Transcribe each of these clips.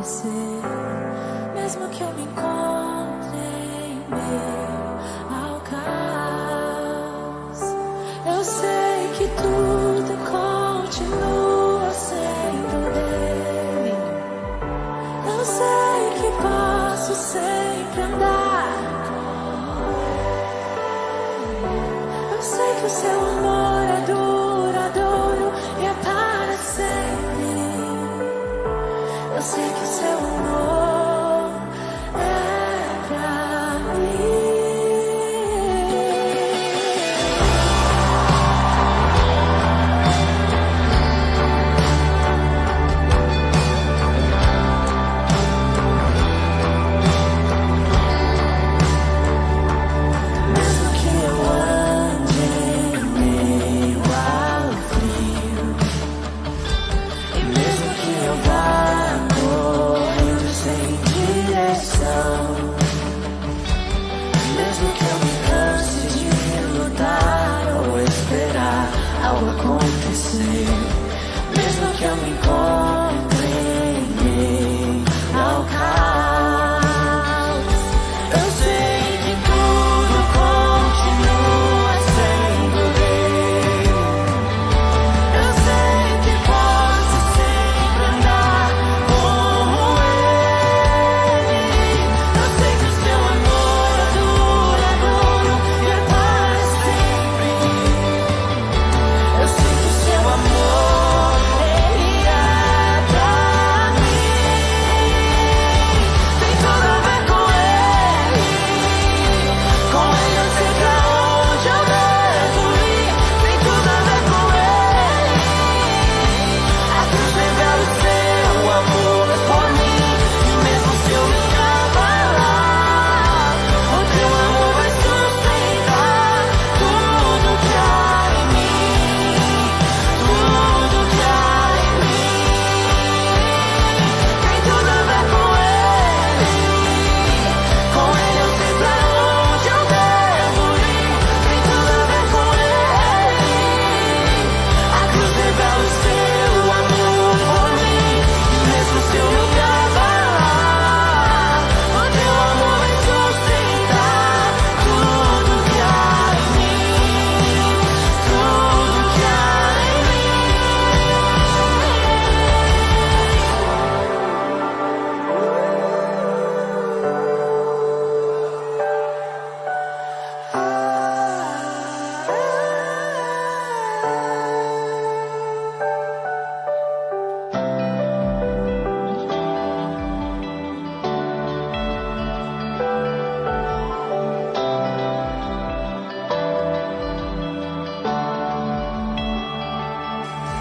acontecer, mesmo que eu me encontre em meio ao caos. Eu sei que tudo continua sendo dele. Eu sei que posso sempre andar com ele. Eu sei que o seu amor é duradouro e é para sempre. Eu sei que o seu amor é pra mim. Mesmo que eu ande em meio ao frio, e mesmo que eu vá correndo sem direção, mesmo que eu me canse de lutar ou esperar algo acontecer, mesmo que eu me encontre em meio ao caos, eu sei que tudo continua sendo dele. Eu sei que posso sempre andar como ele. Eu sei que o seu amor é duradouro e é para sempre. Eu sei que o seu amor, ele é pra mim. Tem tudo a ver com ele. Com ele eu sei pra onde eu devo ir. Tem tudo a ver com ele. A cruz revela o seu amor por mim. E mesmo se eu me abalar, o teu amor vai sustentar tudo que há em mim. Tudo que há em mim. Tem tudo a ver com ele. Com ele eu sei pra onde eu devo ir. Tem tudo a ver com ele. A cruz revela o seu amor por mim. E mesmo se eu me abalar, o teu amor vai sustentar tudo que há em mim. Tudo que há em mim.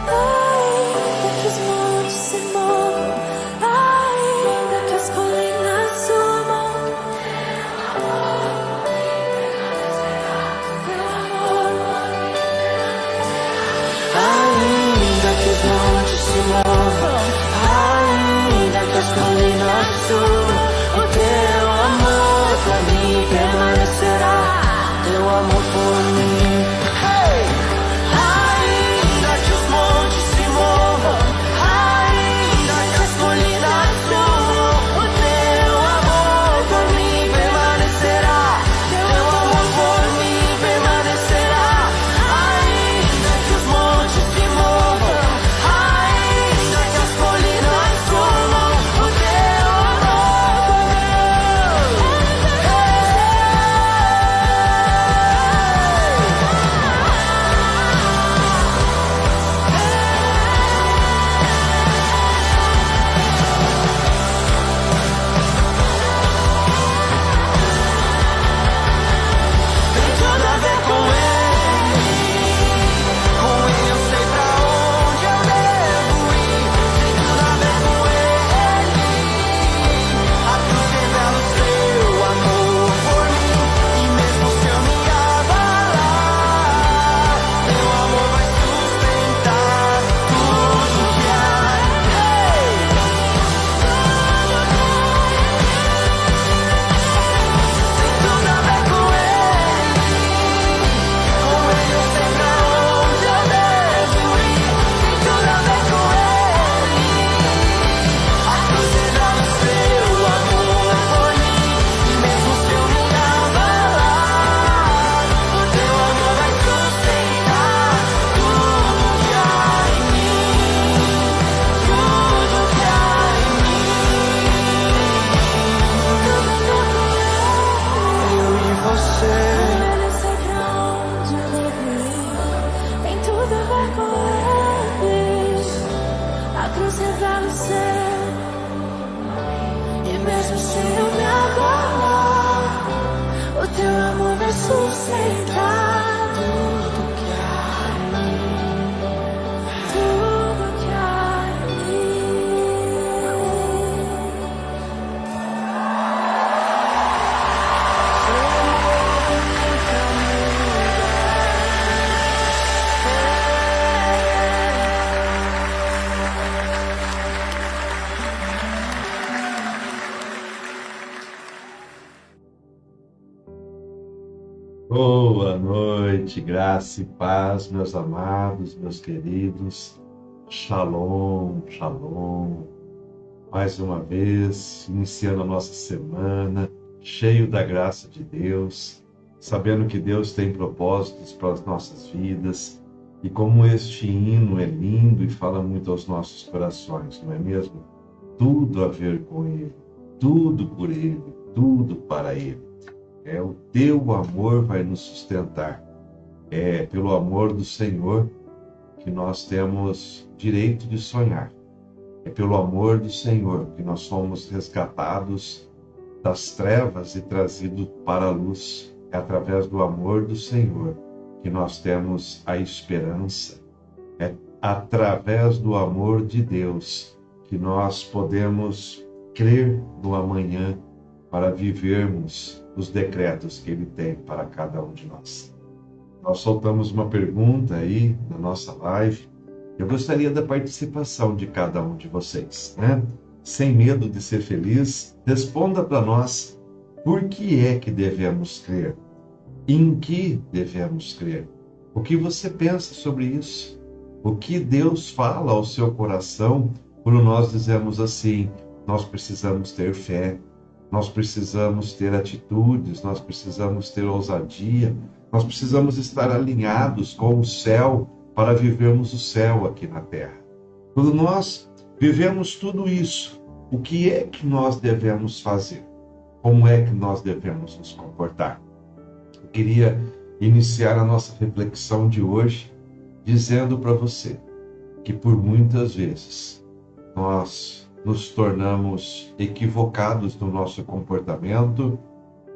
Ainda que os montes se movam, ainda que as colinas sumam, teu amor. Ainda que os montes se movam, ainda que as colinas sumam, o teu amor por mim permanecerá. Teu amor por mim. Hey! Ainda que os montes se movam, ainda que as colinas sumam, o teu amor por mim permanecerá. Teu amor por mim permanecerá. Ainda que os montes se movam, ainda que as colinas sumam, o teu amor mesmo se eu me abalar, o teu amor vai sustentar tudo que há em mim, tudo que há em Boa noite, graça e paz, meus amados, meus queridos. Shalom, shalom. Mais uma vez, iniciando a nossa semana, cheio da graça de Deus, sabendo que Deus tem propósitos para as nossas vidas e como este hino é lindo e fala muito aos nossos corações, não é mesmo? Tudo a ver com Ele, tudo por Ele, tudo para Ele. O teu amor vai nos sustentar. É pelo amor do Senhor que nós temos direito de sonhar. É pelo amor do Senhor que nós somos resgatados das trevas e trazidos para a luz. É através do amor do Senhor que nós temos a esperança. É através do amor de Deus que nós podemos crer no amanhã para vivermos os decretos que Ele tem para cada um de nós. Nós soltamos uma pergunta aí na nossa live. Eu gostaria da participação de cada um de vocês, né? Sem medo de ser feliz, responda para nós por que é que devemos crer? Em que devemos crer? O que você pensa sobre isso? O que Deus fala ao seu coração quando nós dizemos assim, nós precisamos ter fé, nós precisamos ter atitudes, nós precisamos ter ousadia, nós precisamos estar alinhados com o céu para vivermos o céu aqui na terra. Quando nós vivemos tudo isso, o que é que nós devemos fazer? Como é que nós devemos nos comportar? Eu queria iniciar a nossa reflexão de hoje dizendo para você que por muitas vezes nós nos tornamos equivocados no nosso comportamento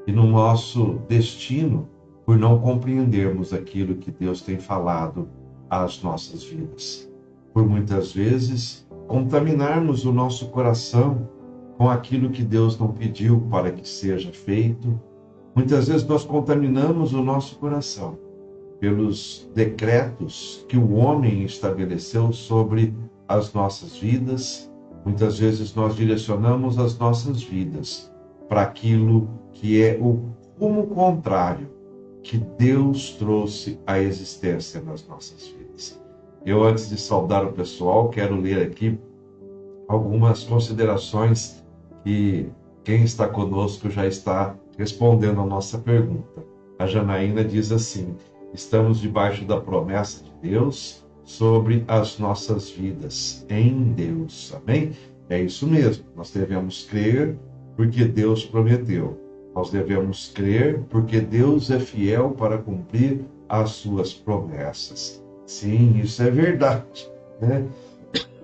e no nosso destino por não compreendermos aquilo que Deus tem falado às nossas vidas. Por muitas vezes, contaminarmos o nosso coração com aquilo que Deus não pediu para que seja feito. Muitas vezes nós contaminamos o nosso coração pelos decretos que o homem estabeleceu sobre as nossas vidas. Muitas vezes nós direcionamos as nossas vidas para aquilo que é o rumo contrário que Deus trouxe à existência nas nossas vidas. Eu, antes de saudar o pessoal, quero ler aqui algumas considerações que quem está conosco já está respondendo a nossa pergunta. A Janaína diz assim: estamos debaixo da promessa de Deus sobre as nossas vidas, em Deus. Amém? É isso mesmo. Nós devemos crer porque Deus prometeu. Nós devemos crer porque Deus é fiel para cumprir as suas promessas. Sim, isso é verdade, né?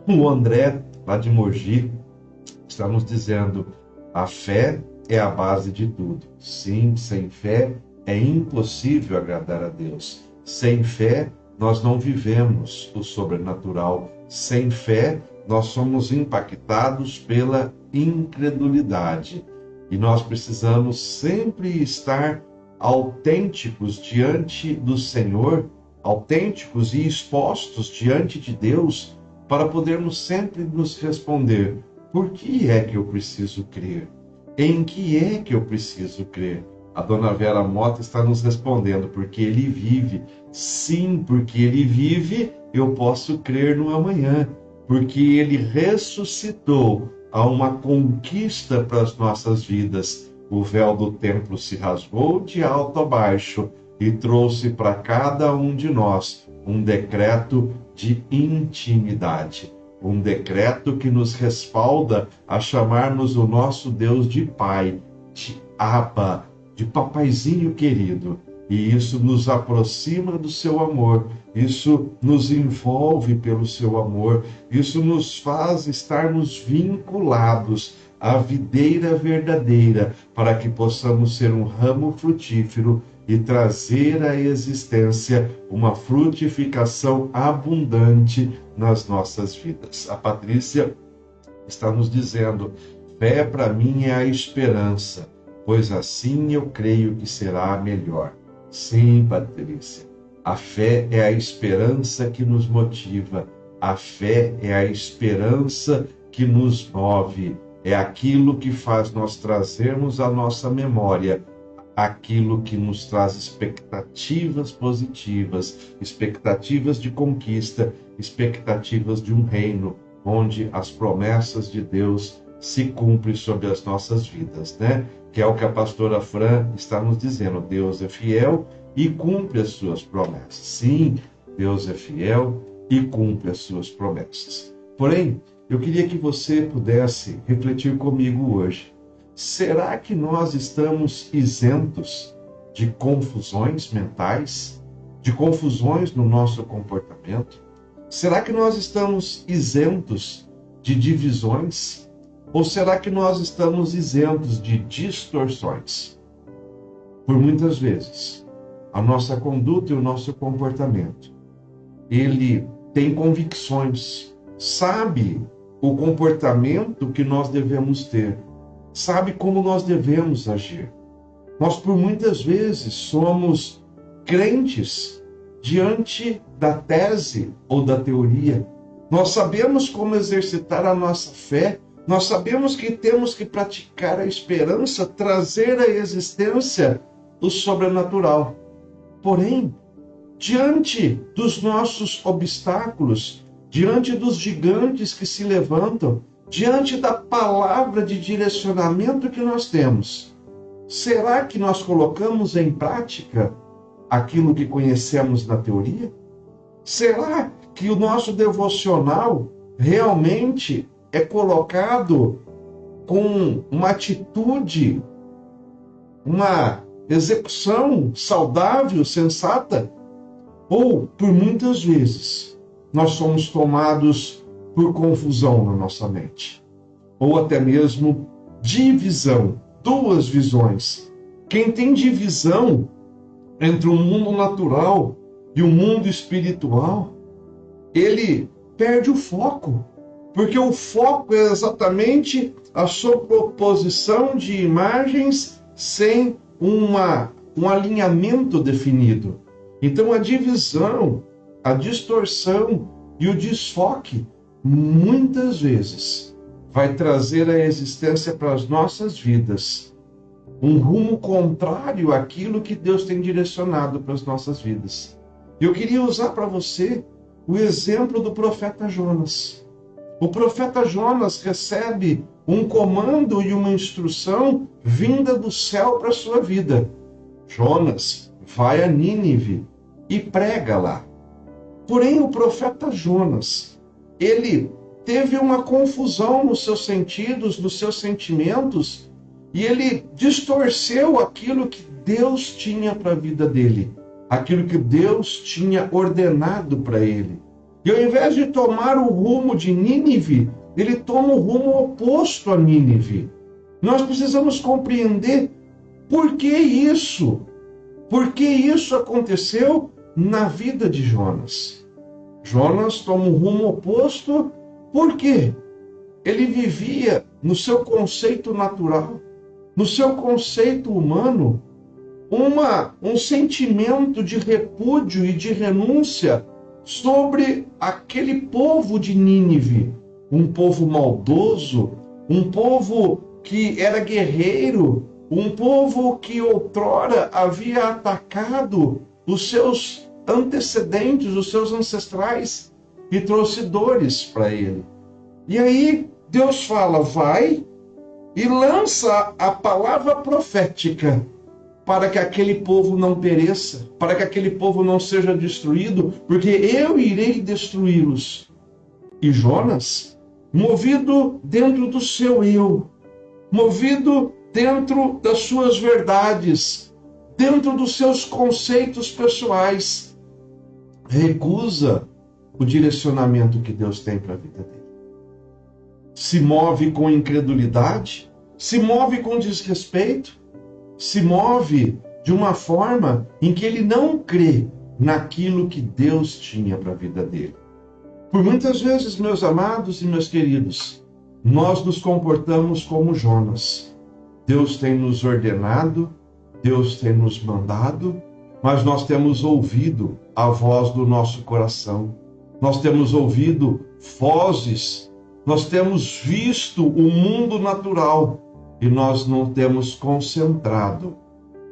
O André, lá de Mogi, está nos dizendo: a fé é a base de tudo. Sim, sem fé é impossível agradar a Deus. Sem fé, nós não vivemos o sobrenatural. Sem fé, nós somos impactados pela incredulidade. E nós precisamos sempre estar autênticos diante do Senhor, autênticos e expostos diante de Deus, para podermos sempre nos responder: por que é que eu preciso crer? Em que é que eu preciso crer? A dona Vera Mota está nos respondendo: porque Ele vive. Sim, porque Ele vive, eu posso crer no amanhã. Porque Ele ressuscitou, há uma conquista para as nossas vidas. O véu do templo se rasgou de alto a baixo e trouxe para cada um de nós um decreto de intimidade. Um decreto que nos respalda a chamarmos o nosso Deus de Pai, de Abba, de papaizinho querido. E isso nos aproxima do seu amor, isso nos envolve pelo seu amor, isso nos faz estarmos vinculados à videira verdadeira, para que possamos ser um ramo frutífero e trazer à existência uma frutificação abundante nas nossas vidas. A Patrícia está nos dizendo: fé para mim é a esperança, pois assim eu creio que será melhor. Sim, Patrícia, a fé é a esperança que nos motiva, a fé é a esperança que nos move, é aquilo que faz nós trazermos à nossa memória aquilo que nos traz expectativas positivas, expectativas de conquista, expectativas de um reino onde as promessas de Deus se cumprem sobre as nossas vidas, né? Que é o que a pastora Fran está nos dizendo. Deus é fiel e cumpre as suas promessas. Sim, Deus é fiel e cumpre as suas promessas. Porém, eu queria que você pudesse refletir comigo hoje. Será que nós estamos isentos de confusões mentais, de confusões no nosso comportamento? Será que nós estamos isentos de divisões? Ou será que nós estamos isentos de distorções? Por muitas vezes, a nossa conduta e o nosso comportamento, ele tem convicções, sabe o comportamento que nós devemos ter, sabe como nós devemos agir. Nós, por muitas vezes, somos crentes diante da tese ou da teoria. Nós sabemos como exercitar a nossa fé, nós sabemos que temos que praticar a esperança, trazer à existência o sobrenatural. Porém, diante dos nossos obstáculos, diante dos gigantes que se levantam, diante da palavra de direcionamento que nós temos, será que nós colocamos em prática aquilo que conhecemos na teoria? Será que o nosso devocional realmente é colocado com uma atitude, uma execução saudável, sensata? Ou, por muitas vezes, nós somos tomados por confusão na nossa mente, ou até mesmo divisão, duas visões. Quem tem divisão entre o mundo natural e o mundo espiritual, ele perde o foco, porque o foco é exatamente a sobreposição de imagens sem um alinhamento definido. Então a divisão, a distorção e o desfoque muitas vezes vai trazer à existência para as nossas vidas um rumo contrário àquilo que Deus tem direcionado para as nossas vidas. Eu queria usar para você o exemplo do profeta Jonas. O profeta Jonas recebe um comando e uma instrução vinda do céu para a sua vida. Jonas, vai a Nínive e prega lá. Porém, o profeta Jonas, ele teve uma confusão nos seus sentidos, nos seus sentimentos, e ele distorceu aquilo que Deus tinha para a vida dele, aquilo que Deus tinha ordenado para ele. E ao invés de tomar o rumo de Nínive, ele toma o rumo oposto a Nínive. Nós precisamos compreender por que isso. Por que isso aconteceu na vida de Jonas? Jonas toma um rumo oposto porque ele vivia no seu conceito natural, no seu conceito humano, um sentimento de repúdio e de renúncia sobre aquele povo de Nínive, um povo maldoso, um povo que era guerreiro, um povo que outrora havia atacado os seus antecedentes, os seus ancestrais, e trouxe dores para ele. E aí Deus fala, vai e lança a palavra profética para que aquele povo não pereça, para que aquele povo não seja destruído, porque eu irei destruí-los. E Jonas, movido dentro do seu eu, movido dentro das suas verdades, dentro dos seus conceitos pessoais, recusa o direcionamento que Deus tem para a vida dele. Se move com incredulidade, se move com desrespeito, se move de uma forma em que ele não crê naquilo que Deus tinha para a vida dele. Por muitas vezes, meus amados e meus queridos, nós nos comportamos como Jonas. Deus tem nos ordenado, Deus tem nos mandado, mas nós temos ouvido a voz do nosso coração. Nós temos ouvido vozes, nós temos visto o mundo natural e nós não temos concentrado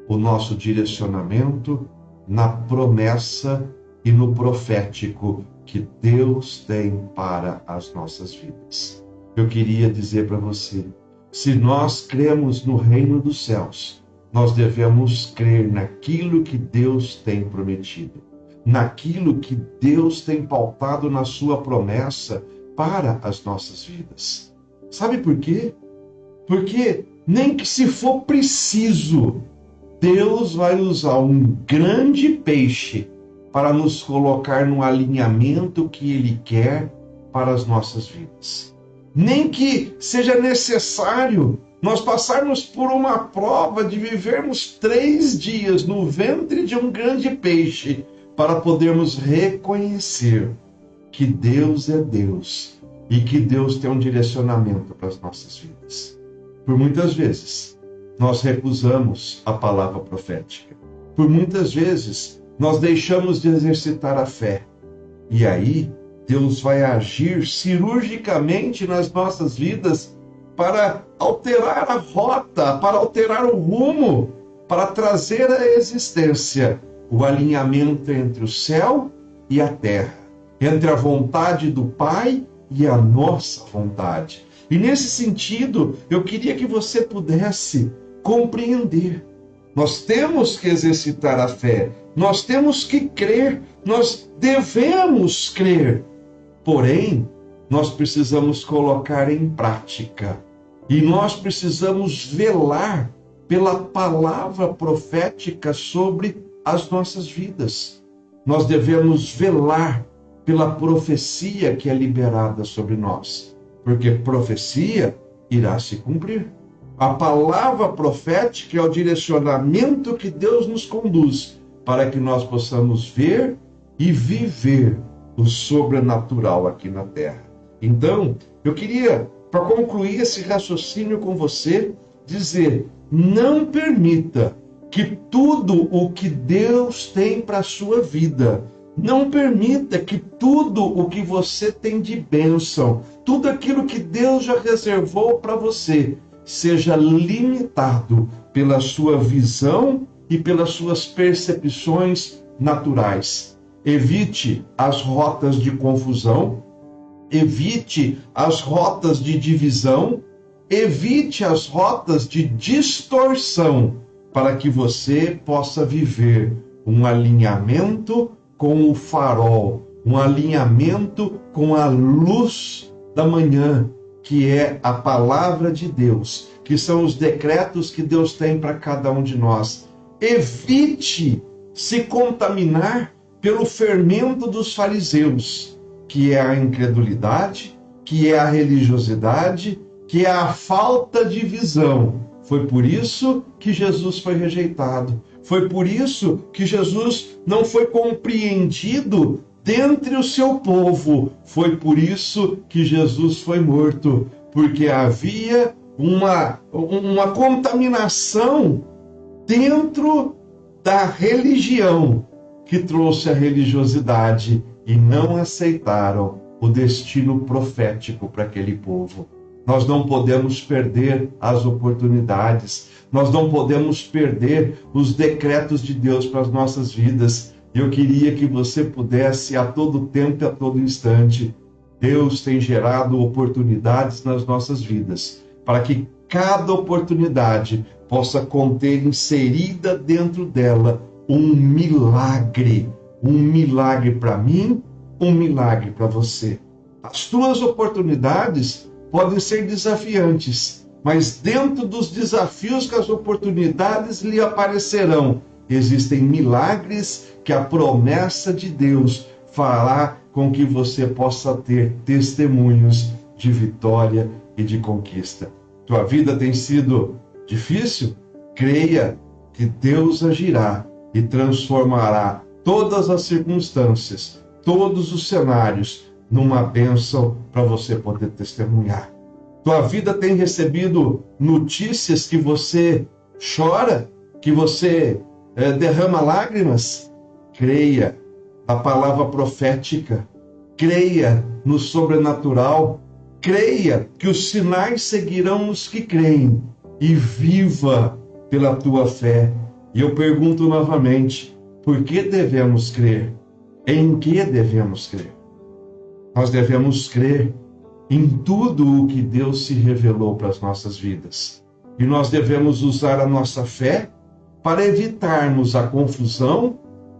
o nosso direcionamento na promessa e no profético que Deus tem para as nossas vidas. Eu queria dizer para você, se nós cremos no reino dos céus, nós devemos crer naquilo que Deus tem prometido, naquilo que Deus tem pautado na sua promessa para as nossas vidas. Sabe por quê? Porque nem que se for preciso, Deus vai usar um grande peixe para nos colocar no alinhamento que Ele quer para as nossas vidas. Nem que seja necessário nós passarmos por uma prova de vivermos 3 dias no ventre de um grande peixe para podermos reconhecer que Deus é Deus e que Deus tem um direcionamento para as nossas vidas. Por muitas vezes, nós recusamos a palavra profética. Por muitas vezes, nós deixamos de exercitar a fé. E aí, Deus vai agir cirurgicamente nas nossas vidas para alterar a rota, para alterar o rumo, para trazer à existência o alinhamento entre o céu e a terra, entre a vontade do Pai e a nossa vontade. E nesse sentido, eu queria que você pudesse compreender. Nós temos que exercitar a fé, nós temos que crer, nós devemos crer. Porém, nós precisamos colocar em prática. E nós precisamos velar pela palavra profética sobre as nossas vidas. Nós devemos velar pela profecia que é liberada sobre nós, porque profecia irá se cumprir. A palavra profética é o direcionamento que Deus nos conduz para que nós possamos ver e viver o sobrenatural aqui na terra. Então, eu queria, para concluir esse raciocínio com você, dizer: não permita que tudo o que Deus tem para a sua vida, não permita que tudo o que você tem de bênção, tudo aquilo que Deus já reservou para você, seja limitado pela sua visão e pelas suas percepções naturais. Evite as rotas de confusão, evite as rotas de divisão, evite as rotas de distorção, para que você possa viver um alinhamento com o farol, um alinhamento com a luz da manhã, que é a palavra de Deus, que são os decretos que Deus tem para cada um de nós. Evite se contaminar pelo fermento dos fariseus, que é a incredulidade, que é a religiosidade, que é a falta de visão. Foi por isso que Jesus foi rejeitado. Foi por isso que Jesus não foi compreendido dentre o seu povo. Foi por isso que Jesus foi morto, porque havia uma contaminação dentro da religião que trouxe a religiosidade e não aceitaram o destino profético para aquele povo. Nós não podemos perder as oportunidades, nós não podemos perder os decretos de Deus para as nossas vidas. Eu queria que você pudesse, a todo tempo e a todo instante, Deus tem gerado oportunidades nas nossas vidas, para que cada oportunidade possa conter inserida dentro dela um milagre para mim, um milagre para você. As tuas oportunidades podem ser desafiantes, mas dentro dos desafios que as oportunidades lhe aparecerão, existem milagres que a promessa de Deus fará com que você possa ter testemunhos de vitória e de conquista. Tua vida tem sido difícil? Creia que Deus agirá e transformará todas as circunstâncias, todos os cenários, numa bênção para você poder testemunhar. Tua vida tem recebido notícias que você chora, que você derrama lágrimas? Creia na palavra profética, creia no sobrenatural, creia que os sinais seguirão os que creem e viva pela tua fé. E eu pergunto novamente, por que devemos crer? Em que devemos crer? Nós devemos crer em tudo o que Deus se revelou para as nossas vidas. E nós devemos usar a nossa fé para evitarmos a confusão,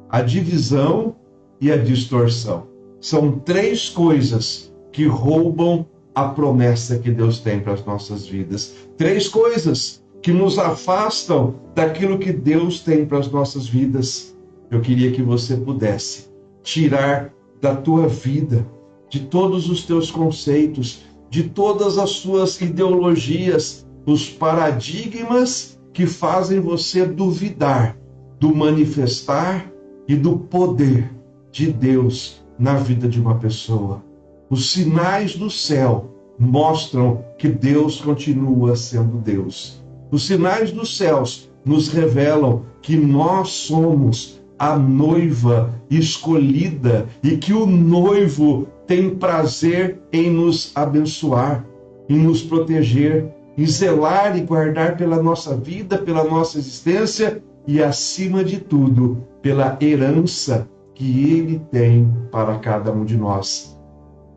a divisão e a distorção. São três coisas que roubam a promessa que Deus tem para as nossas vidas. Três coisas que nos afastam daquilo que Deus tem para as nossas vidas. Eu queria que você pudesse tirar da tua vida, de todos os teus conceitos, de todas as suas ideologias, os paradigmas que fazem você duvidar do manifestar e do poder de Deus na vida de uma pessoa. Os sinais do céu mostram que Deus continua sendo Deus. Os sinais dos céus nos revelam que nós somos a noiva escolhida e que o noivo tem prazer em nos abençoar, em nos proteger, em zelar e guardar pela nossa vida, pela nossa existência e, acima de tudo, pela herança que Ele tem para cada um de nós.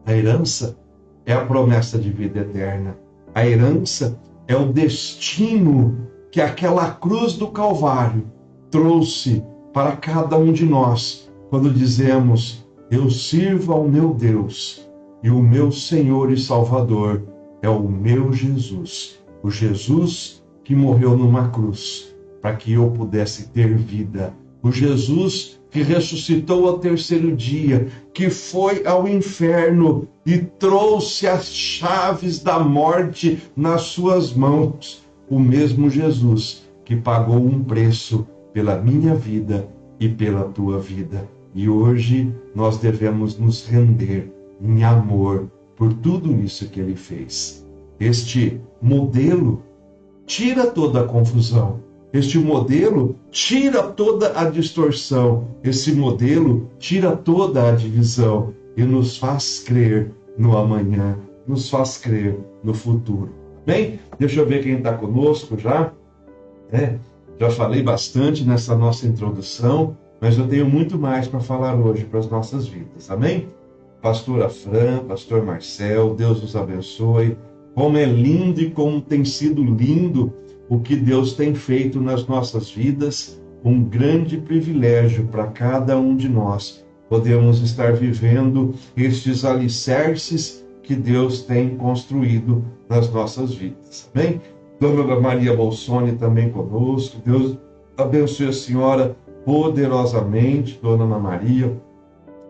A herança é a promessa de vida eterna. A herança é o destino que aquela cruz do Calvário trouxe para cada um de nós, quando dizemos: eu sirvo ao meu Deus, e o meu Senhor e Salvador é o meu Jesus, o Jesus que morreu numa cruz, para que eu pudesse ter vida, o Jesus que ressuscitou ao terceiro dia, que foi ao inferno e trouxe as chaves da morte nas suas mãos, o mesmo Jesus que pagou um preço pela minha vida e pela tua vida. E hoje nós devemos nos render em amor por tudo isso que Ele fez. Este modelo tira toda a confusão. Este modelo tira toda a distorção. Esse modelo tira toda a divisão e nos faz crer no amanhã, nos faz crer no futuro. Bem, deixa eu ver quem está conosco já. Já falei bastante nessa nossa introdução, mas eu tenho muito mais para falar hoje para as nossas vidas. Amém? Pastora Fran, Pastor Marcel, Deus os abençoe. Como é lindo e como tem sido lindo o que Deus tem feito nas nossas vidas. Um grande privilégio para cada um de nós. Podemos estar vivendo estes alicerces que Deus tem construído nas nossas vidas. Amém? Dona Maria Bolsoni também conosco. Deus abençoe a senhora poderosamente, Dona Ana Maria.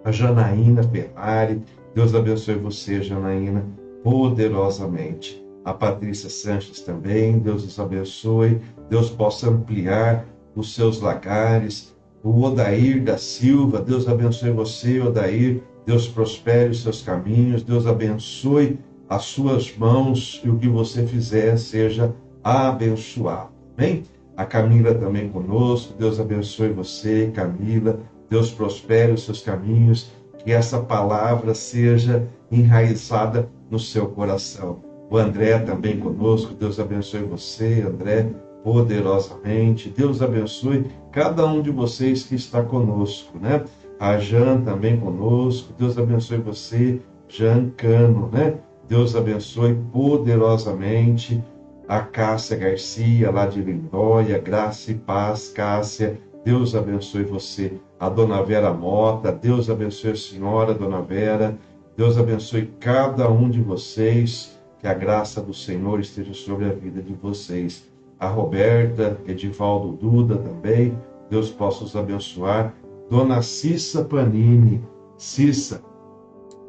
A Janaína Ferrari. Deus abençoe você, Janaína, poderosamente. A Patrícia Sanches também. Deus os abençoe. Deus possa ampliar os seus lagares. O Odair da Silva. Deus abençoe você, Odair. Deus prospere os seus caminhos. Deus abençoe as suas mãos e o que você fizer seja abençoado. Amém? A Camila também conosco. Deus abençoe você, Camila. Deus prospere os seus caminhos. Que essa palavra seja enraizada no seu coração. O André também conosco. Deus abençoe você, André, poderosamente. Deus abençoe cada um de vocês que está conosco, né? A Jan também conosco. Deus abençoe você, Jan Cano, né? Deus abençoe poderosamente a Cássia Garcia, lá de Lindóia. Graça e paz, Cássia. Deus abençoe você. A Dona Vera Mota. Deus abençoe a senhora, Dona Vera. Deus abençoe cada um de vocês. Que a graça do Senhor esteja sobre a vida de vocês. A Roberta, Edivaldo Duda também. Deus possa os abençoar. Dona Cissa Panini. Cissa,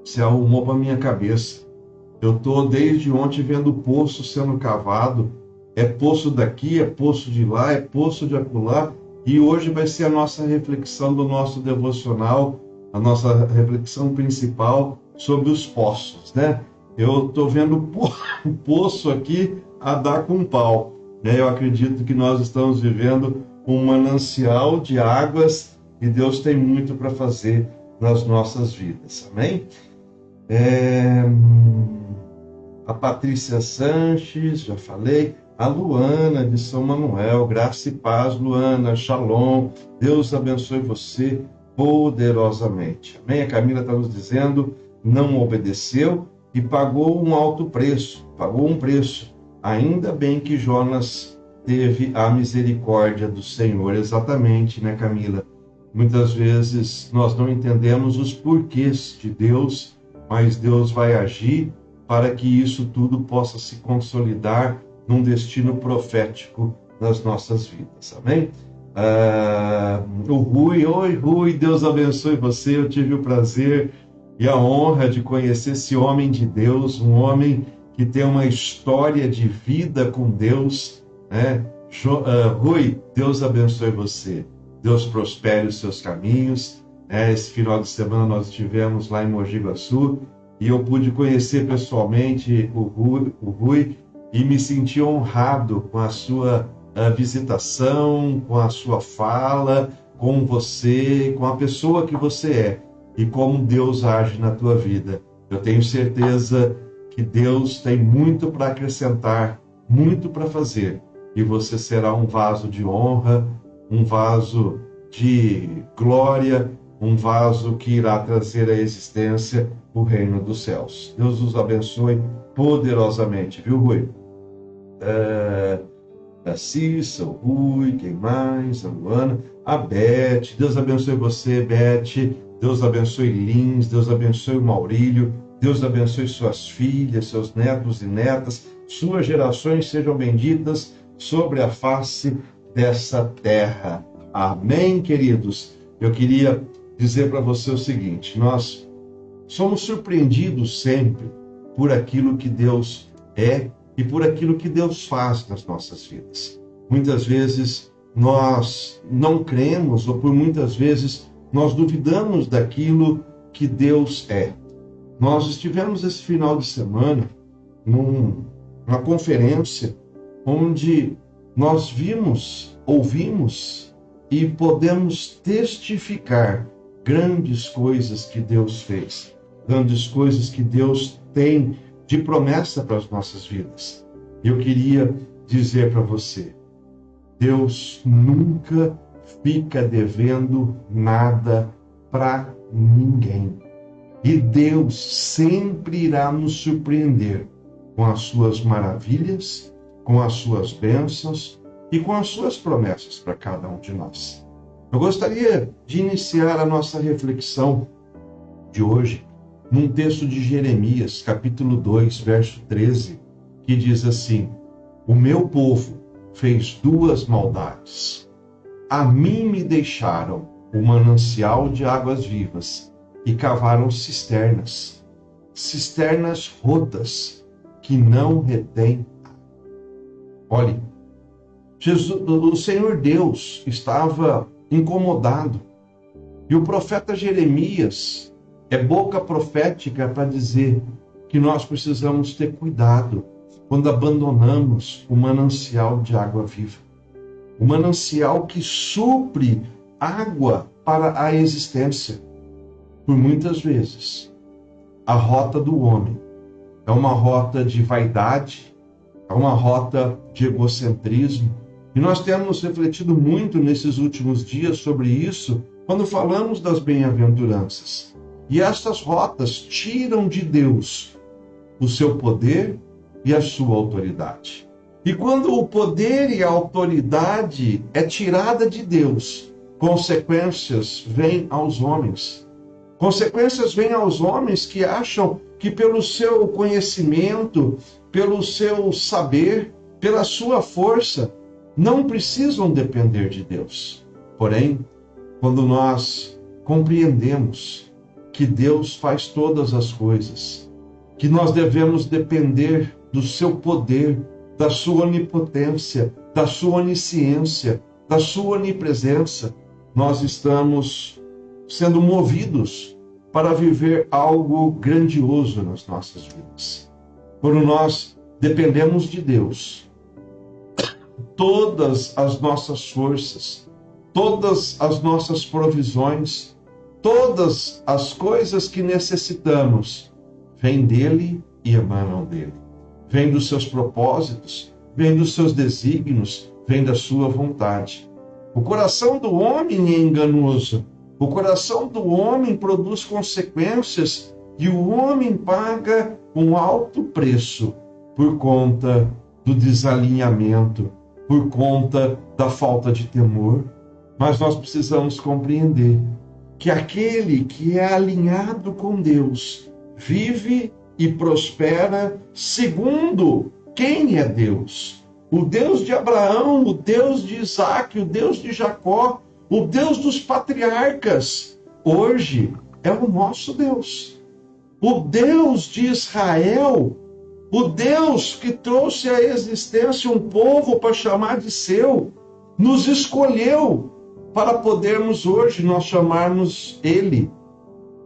você arrumou para minha cabeça. Eu estou desde ontem vendo poço sendo cavado. É poço daqui, é poço de lá, é poço de acolá. E hoje vai ser a nossa reflexão do nosso devocional, a nossa reflexão principal sobre os poços, né? Eu estou vendo o poço aqui a dar com pau, né? Eu acredito que nós estamos vivendo um manancial de águas e Deus tem muito para fazer nas nossas vidas, amém? A Patrícia Sanches, já falei. A Luana de São Manuel, graça e paz, Luana, shalom, Deus abençoe você poderosamente. Amém? A Camila está nos dizendo, não obedeceu e pagou um alto preço, pagou um preço. Ainda bem que Jonas teve a misericórdia do Senhor. Exatamente, né, Camila? Muitas vezes nós não entendemos os porquês de Deus, mas Deus vai agir para que isso tudo possa se consolidar num destino profético nas nossas vidas, amém? O Rui, oi Rui, Deus abençoe você, eu tive o prazer e a honra de conhecer esse homem de Deus, um homem que tem uma história de vida com Deus, né? Rui, Deus abençoe você, Deus prospere os seus caminhos, né? Esse final de semana nós estivemos lá em Mogi Guaçu e eu pude conhecer pessoalmente o Rui, e me senti honrado com a sua visitação, com a sua fala, com você, com a pessoa que você é e como Deus age na tua vida. Eu tenho certeza que Deus tem muito para acrescentar, muito para fazer, e você será um vaso de honra, um vaso de glória, um vaso que irá trazer à existência o reino dos céus. Deus os abençoe poderosamente, viu, Rui? A Cissa, o Rui, quem mais? A Luana, a Beth. Deus abençoe você, Beth. Deus abençoe Lins, Deus abençoe o Maurílio, Deus abençoe suas filhas, seus netos e netas, suas gerações sejam benditas sobre a face dessa terra. Amém, queridos? Eu queria dizer para você o seguinte, nós somos surpreendidos sempre por aquilo que Deus é e por aquilo que Deus faz nas nossas vidas. Muitas vezes nós não cremos, ou por muitas vezes nós duvidamos daquilo que Deus é. Nós estivemos esse final de semana numa conferência onde nós vimos, ouvimos e podemos testificar grandes coisas que Deus fez, grandes coisas que Deus tem de promessa para as nossas vidas. Eu queria dizer para você, Deus nunca fica devendo nada para ninguém. E Deus sempre irá nos surpreender com as suas maravilhas, com as suas bênçãos e com as suas promessas para cada um de nós. Eu gostaria de iniciar a nossa reflexão de hoje num texto de Jeremias, capítulo 2, verso 13, que diz assim: o meu povo fez duas maldades. A mim me deixaram o manancial de águas vivas e cavaram cisternas rotas que não retêm água. Olhe, o Senhor Deus estava incomodado e o profeta Jeremias é boca profética para dizer que nós precisamos ter cuidado quando abandonamos o manancial de água viva. O manancial que supre água para a existência. Por muitas vezes, a rota do homem é uma rota de vaidade, é uma rota de egocentrismo. E nós temos refletido muito nesses últimos dias sobre isso, quando falamos das bem-aventuranças. E essas rotas tiram de Deus o seu poder e a sua autoridade. E quando o poder e a autoridade é tirada de Deus, consequências vêm aos homens. Consequências vêm aos homens que acham que pelo seu conhecimento, pelo seu saber, pela sua força, não precisam depender de Deus. Porém, quando nós compreendemos que Deus faz todas as coisas, que nós devemos depender do seu poder, da sua onipotência, da sua onisciência, da sua onipresença, nós estamos sendo movidos para viver algo grandioso nas nossas vidas. Quando nós dependemos de Deus, todas as nossas forças, todas as nossas provisões, todas as coisas que necessitamos, vêm dele e emanam dele. Vêm dos seus propósitos, vêm dos seus desígnios, vêm da sua vontade. O coração do homem é enganoso. O coração do homem produz consequências e o homem paga um alto preço por conta do desalinhamento, por conta da falta de temor. Mas nós precisamos compreender que aquele que é alinhado com Deus vive e prospera segundo quem é Deus. O Deus de Abraão, o Deus de Isaac, o Deus de Jacó, o Deus dos patriarcas, hoje é o nosso Deus. O Deus de Israel, o Deus que trouxe à existência um povo para chamar de seu, nos escolheu para podermos hoje nós chamarmos Ele,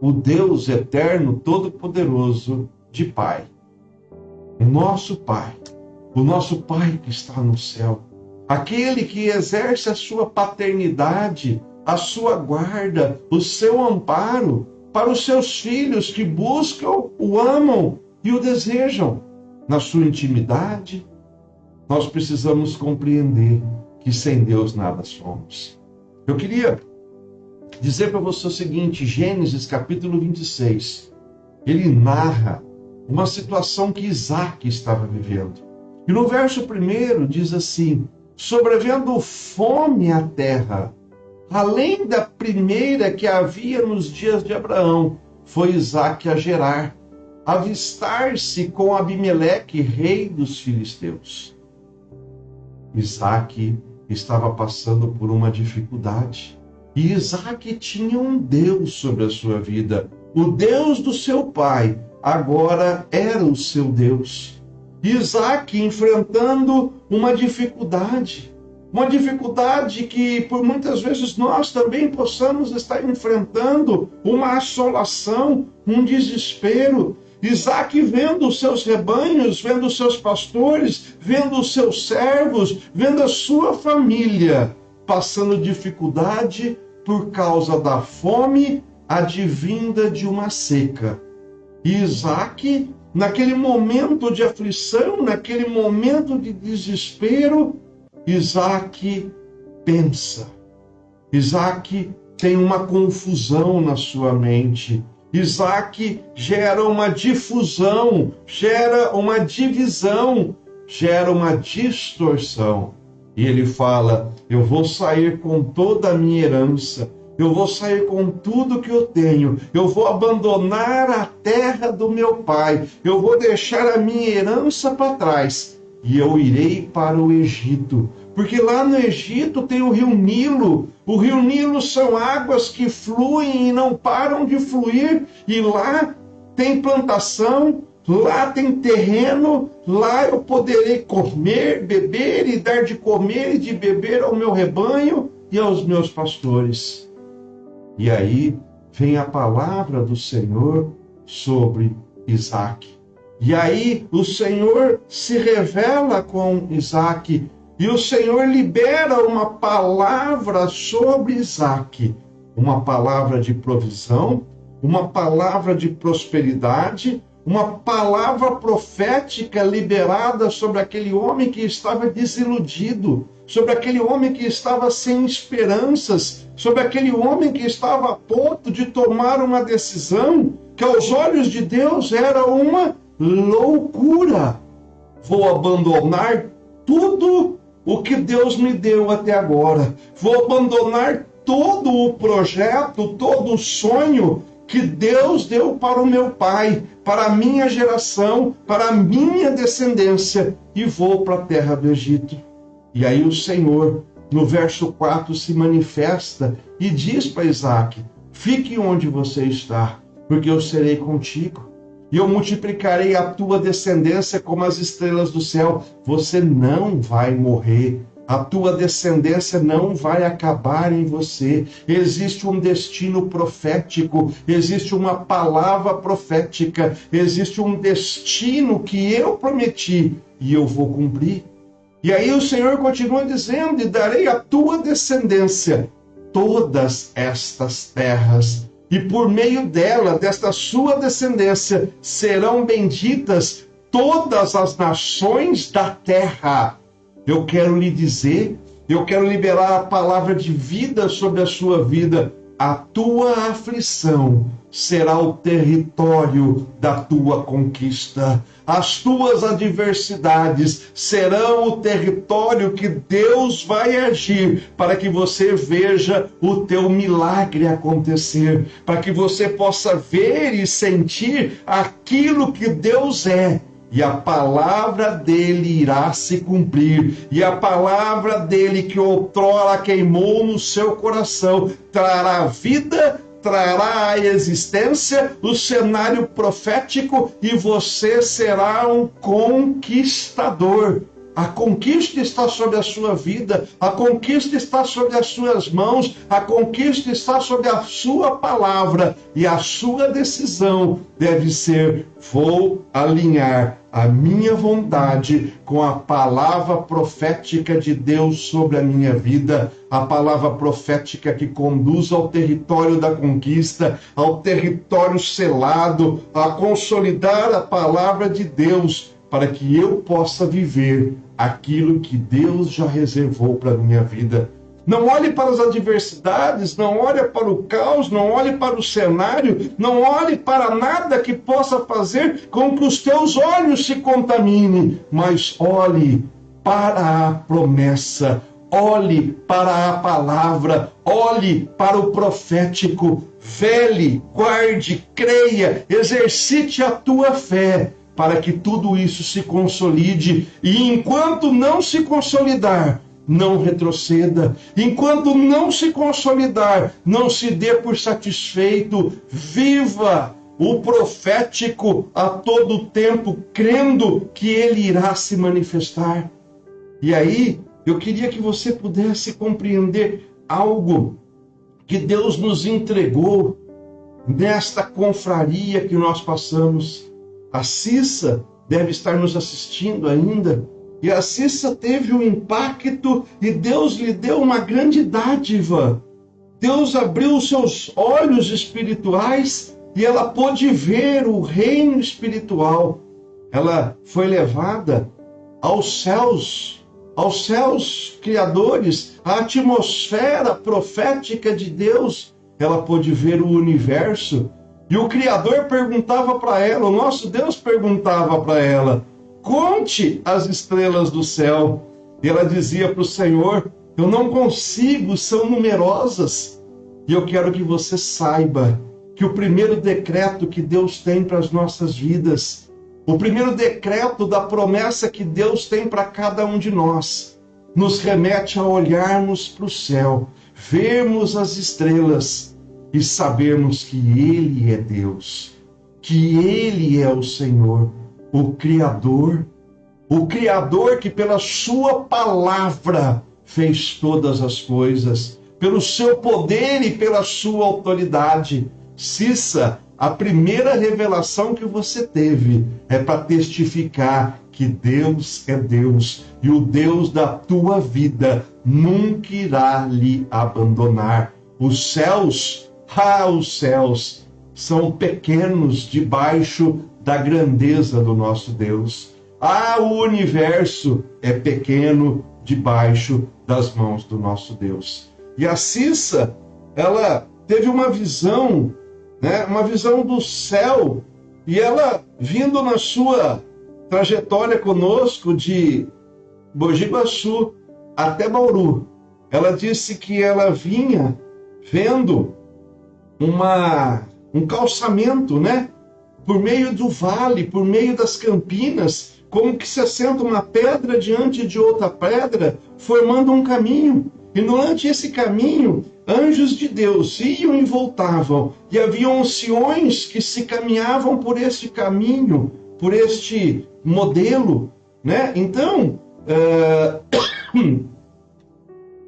o Deus eterno, todo-poderoso, de Pai. O nosso Pai que está no céu, aquele que exerce a sua paternidade, a sua guarda, o seu amparo para os seus filhos que buscam, o amam e o desejam. Na sua intimidade, nós precisamos compreender que sem Deus nada somos. Eu queria dizer para você o seguinte, Gênesis capítulo 26, ele narra uma situação que Isaac estava vivendo. E no verso 1 diz assim: sobrevendo fome à terra, além da primeira que havia nos dias de Abraão, foi Isaac a Gerar, avistar-se com Abimeleque, rei dos filisteus. Isaac estava passando por uma dificuldade. E Isaac tinha um Deus sobre a sua vida. O Deus do seu pai agora era o seu Deus. Isaac enfrentando uma dificuldade que por muitas vezes nós também possamos estar enfrentando, uma assolação, um desespero. Isaac vendo os seus rebanhos, vendo os seus pastores, vendo os seus servos, vendo a sua família passando dificuldade por causa da fome advinda de uma seca. E Isaac, naquele momento de aflição, naquele momento de desespero, Isaac pensa. Isaac tem uma confusão na sua mente. Isaac gera uma difusão, gera uma divisão, gera uma distorção. E ele fala: eu vou sair com toda a minha herança, eu vou sair com tudo que eu tenho, eu vou abandonar a terra do meu pai, eu vou deixar a minha herança para trás e eu irei para o Egito. Porque lá no Egito tem o rio Nilo. O rio Nilo são águas que fluem e não param de fluir. E lá tem plantação, lá tem terreno, lá eu poderei comer, beber e dar de comer e de beber ao meu rebanho e aos meus pastores. E aí vem a palavra do Senhor sobre Isaac. E aí o Senhor se revela com Isaac. E o Senhor libera uma palavra sobre Isaac, uma palavra de provisão, uma palavra de prosperidade, uma palavra profética liberada sobre aquele homem que estava desiludido, sobre aquele homem que estava sem esperanças, sobre aquele homem que estava a ponto de tomar uma decisão que aos olhos de Deus era uma loucura. Vou abandonar tudo o que Deus me deu até agora. Vou abandonar todo o projeto, todo o sonho que Deus deu para o meu pai, para a minha geração, para a minha descendência, e vou para a terra do Egito. E aí o Senhor no verso 4, se manifesta e diz para Isaac: fique onde você está, porque eu serei contigo. E eu multiplicarei a tua descendência como as estrelas do céu. Você não vai morrer. A tua descendência não vai acabar em você. Existe um destino profético, existe uma palavra profética, existe um destino que eu prometi e eu vou cumprir. E aí o Senhor continua dizendo: e darei à tua descendência todas estas terras, e por meio dela, desta sua descendência, serão benditas todas as nações da terra. Eu quero lhe dizer, eu quero liberar a palavra de vida sobre a sua vida. A tua aflição será o território da tua conquista. As tuas adversidades serão o território que Deus vai agir para que você veja o teu milagre acontecer, para que você possa ver e sentir aquilo que Deus é. E a palavra dele irá se cumprir. E a palavra dele que outrora queimou no seu coração trará vida, trará a existência, o cenário profético, e você será um conquistador. A conquista está sobre a sua vida, a conquista está sobre as suas mãos, a conquista está sobre a sua palavra, e a sua decisão deve ser: vou alinhar a minha vontade com a palavra profética de Deus sobre a minha vida, a palavra profética que conduz ao território da conquista, ao território selado, a consolidar a palavra de Deus, para que eu possa viver aquilo que Deus já reservou para a minha vida. Não olhe para as adversidades, não olhe para o caos, não olhe para o cenário, não olhe para nada que possa fazer com que os teus olhos se contaminem, mas olhe para a promessa, olhe para a palavra, olhe para o profético, vele, guarde, creia, exercite a tua fé, para que tudo isso se consolide. E enquanto não se consolidar, não retroceda. Enquanto não se consolidar, não se dê por satisfeito. Viva o profético a todo tempo, crendo que ele irá se manifestar. E aí, eu queria que você pudesse compreender algo que Deus nos entregou nesta confraria que nós passamos. A Cissa deve estar nos assistindo ainda. E a Cissa teve um impacto e Deus lhe deu uma grande dádiva. Deus abriu os seus olhos espirituais e ela pôde ver o reino espiritual. Ela foi levada aos céus criadores, à atmosfera profética de Deus. Ela pôde ver o universo. E o Criador perguntava para ela, o nosso Deus perguntava para ela: conte as estrelas do céu. E ela dizia para o Senhor: eu não consigo, são numerosas. E eu quero que você saiba que o primeiro decreto que Deus tem para as nossas vidas, o primeiro decreto da promessa que Deus tem para cada um de nós, nos remete a olharmos para o céu, vermos as estrelas e sabermos que Ele é Deus, que Ele é o Senhor, o Criador que pela sua palavra fez todas as coisas, pelo seu poder e pela sua autoridade. Cissa, a primeira revelação que você teve é para testificar que Deus é Deus e o Deus da tua vida nunca irá lhe abandonar. Os céus são pequenos debaixo da grandeza do nosso Deus. O universo é pequeno debaixo das mãos do nosso Deus. E a Cissa, ela teve uma visão, uma visão do céu, e ela, vindo na sua trajetória conosco de Mogi Guaçu até Bauru, ela disse que ela vinha vendo um calçamento, por meio do vale, por meio das campinas, como que se assenta uma pedra diante de outra pedra, formando um caminho. E durante esse caminho, anjos de Deus iam e voltavam, e havia anciões que se caminhavam por este caminho, por este modelo, né? Então,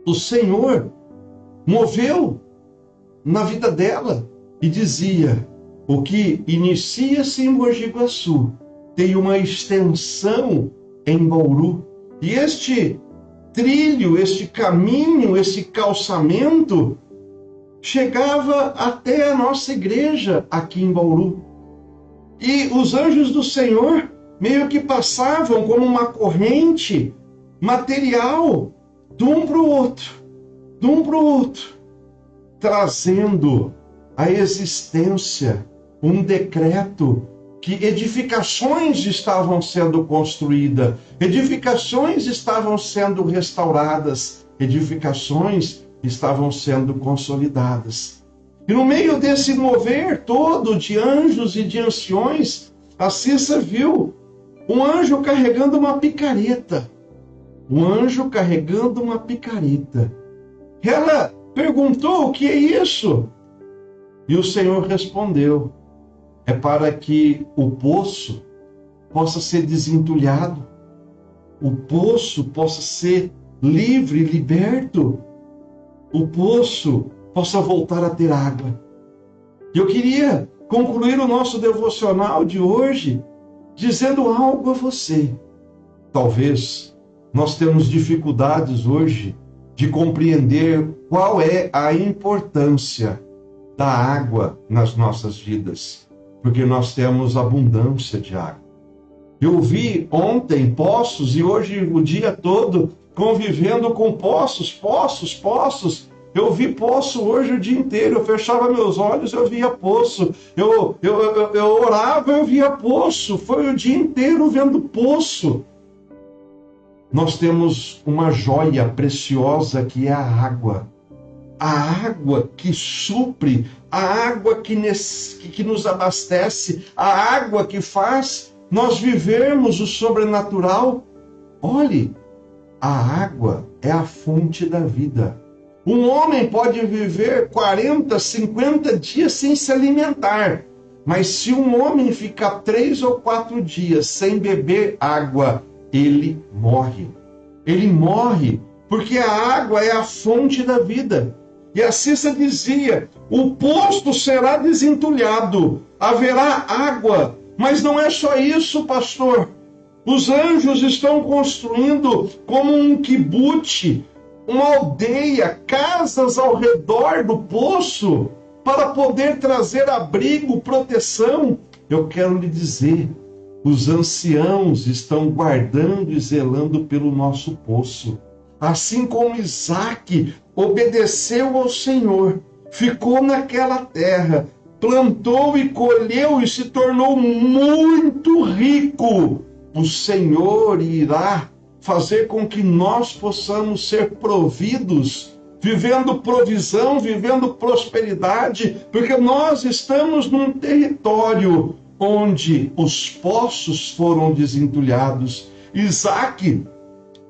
o Senhor moveu na vida dela e dizia: o que inicia-se em Mogi Guaçu tem uma extensão em Bauru. E este trilho, este caminho, esse calçamento chegava até a nossa igreja aqui em Bauru. E os anjos do Senhor meio que passavam como uma corrente material de um para o outro, trazendo à existência um decreto que edificações estavam sendo construídas, edificações estavam sendo restauradas, edificações estavam sendo consolidadas. E no meio desse mover todo de anjos e de anciões, a Cissa viu um anjo carregando uma picareta. Um anjo carregando uma picareta. Ela perguntou: o que é isso? E o Senhor respondeu: é para que o poço possa ser desentulhado, o poço possa ser livre, liberto, o poço possa voltar a ter água. Eu queria concluir o nosso devocional de hoje dizendo algo a você. Talvez nós temos dificuldades hoje de compreender qual é a importância da água nas nossas vidas, porque nós temos abundância de água. Eu vi ontem poços e hoje o dia todo convivendo com poços. Eu vi poço hoje o dia inteiro. Eu fechava meus olhos, eu via poço. Eu orava, eu via poço. Foi o dia inteiro vendo poço. Nós temos uma joia preciosa que é a água. A água que supre, a água que nos abastece, a água que faz nós vivermos o sobrenatural. Olhe, a água é a fonte da vida. Um homem pode viver 40, 50 dias sem se alimentar, mas se um homem ficar 3 ou 4 dias sem beber água, ele morre. Ele morre porque a água é a fonte da vida. E a Cissa dizia: o poço será desentulhado, haverá água. Mas não é só isso, pastor. Os anjos estão construindo como um quibute, uma aldeia, casas ao redor do poço, para poder trazer abrigo, proteção. Eu quero lhe dizer, os anciãos estão guardando e zelando pelo nosso poço. Assim como Isaac obedeceu ao Senhor, ficou naquela terra, plantou e colheu e se tornou muito rico, o Senhor irá fazer com que nós possamos ser providos, vivendo provisão, vivendo prosperidade, porque nós estamos num território onde os poços foram desentulhados. Isaac,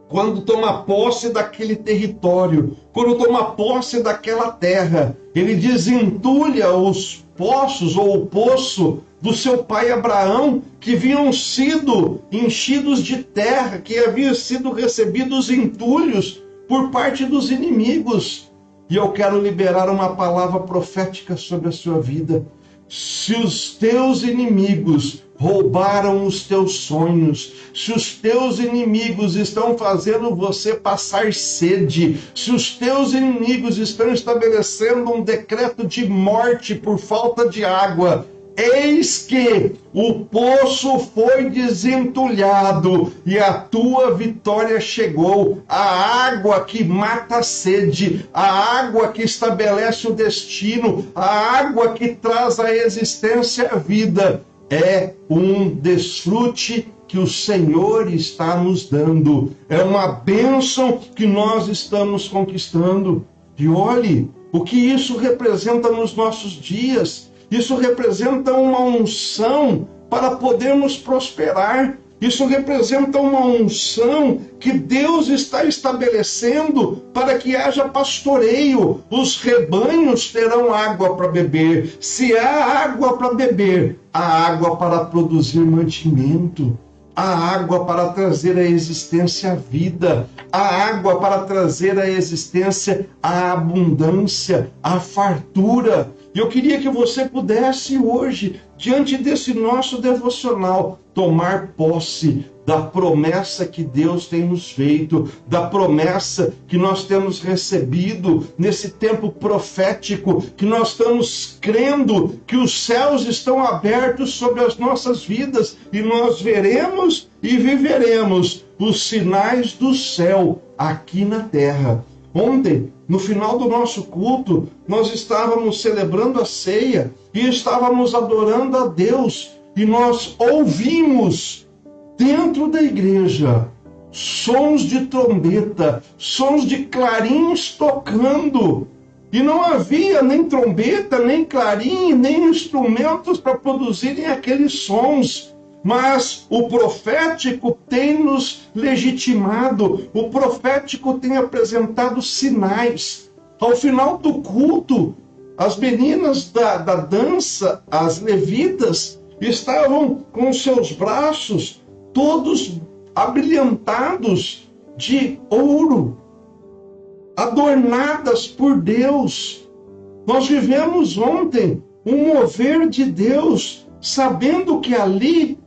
quando toma posse daquele território, quando toma posse daquela terra, ele desentulha os poços ou o poço do seu pai Abraão, que haviam sido enchidos de terra, que haviam sido recebidos entulhos por parte dos inimigos. E eu quero liberar uma palavra profética sobre a sua vida. Se os teus inimigos roubaram os teus sonhos, se os teus inimigos estão fazendo você passar sede, se os teus inimigos estão estabelecendo um decreto de morte por falta de água, eis que o poço foi desentulhado e a tua vitória chegou. A água que mata a sede, a água que estabelece o destino, a água que traz à existência a vida, é um desfrute que o Senhor está nos dando. É uma bênção que nós estamos conquistando. E olhe o que isso representa nos nossos dias. Isso representa uma unção para podermos prosperar. Isso representa uma unção que Deus está estabelecendo para que haja pastoreio. Os rebanhos terão água para beber. Se há água para beber, há água para produzir mantimento. Há água para trazer à existência a vida. Há água para trazer à existência a abundância, a fartura. E eu queria que você pudesse hoje, diante desse nosso devocional, tomar posse da promessa que Deus tem nos feito, da promessa que nós temos recebido nesse tempo profético, que nós estamos crendo que os céus estão abertos sobre as nossas vidas e nós veremos e viveremos os sinais do céu aqui na terra. Ontem, no final do nosso culto, nós estávamos celebrando a ceia e estávamos adorando a Deus e nós ouvimos dentro da igreja sons de trombeta, sons de clarins tocando. E não havia nem trombeta, nem clarim, nem instrumentos para produzirem aqueles sons. Mas o profético tem nos legitimado, o profético tem apresentado sinais. Ao final do culto, as meninas da dança, as levitas, estavam com seus braços todos abrilhantados de ouro, adornadas por Deus. Nós vivemos ontem um mover de Deus, sabendo que ali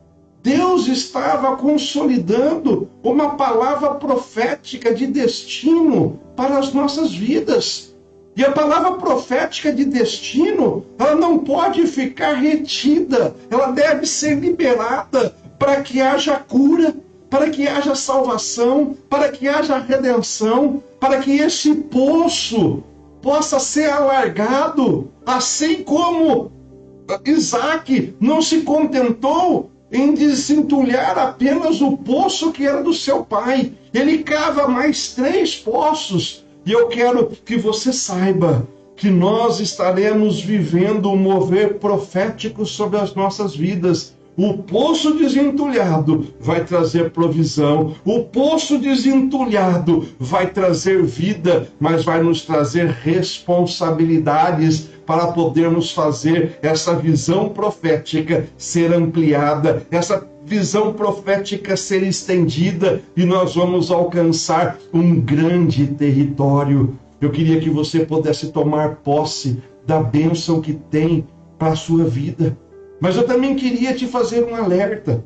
Deus estava consolidando uma palavra profética de destino para as nossas vidas. E a palavra profética de destino, ela não pode ficar retida, ela deve ser liberada para que haja cura, para que haja salvação, para que haja redenção, para que esse poço possa ser alargado, assim como Isaac não se contentou em desentulhar apenas o poço que era do seu pai. Ele cava mais 3 poços. E eu quero que você saiba que nós estaremos vivendo um mover profético sobre as nossas vidas. O poço desentulhado vai trazer provisão. O poço desentulhado vai trazer vida, mas vai nos trazer responsabilidades para podermos fazer essa visão profética ser ampliada, essa visão profética ser estendida e nós vamos alcançar um grande território. Eu queria que você pudesse tomar posse da bênção que tem para a sua vida. Mas eu também queria te fazer um alerta.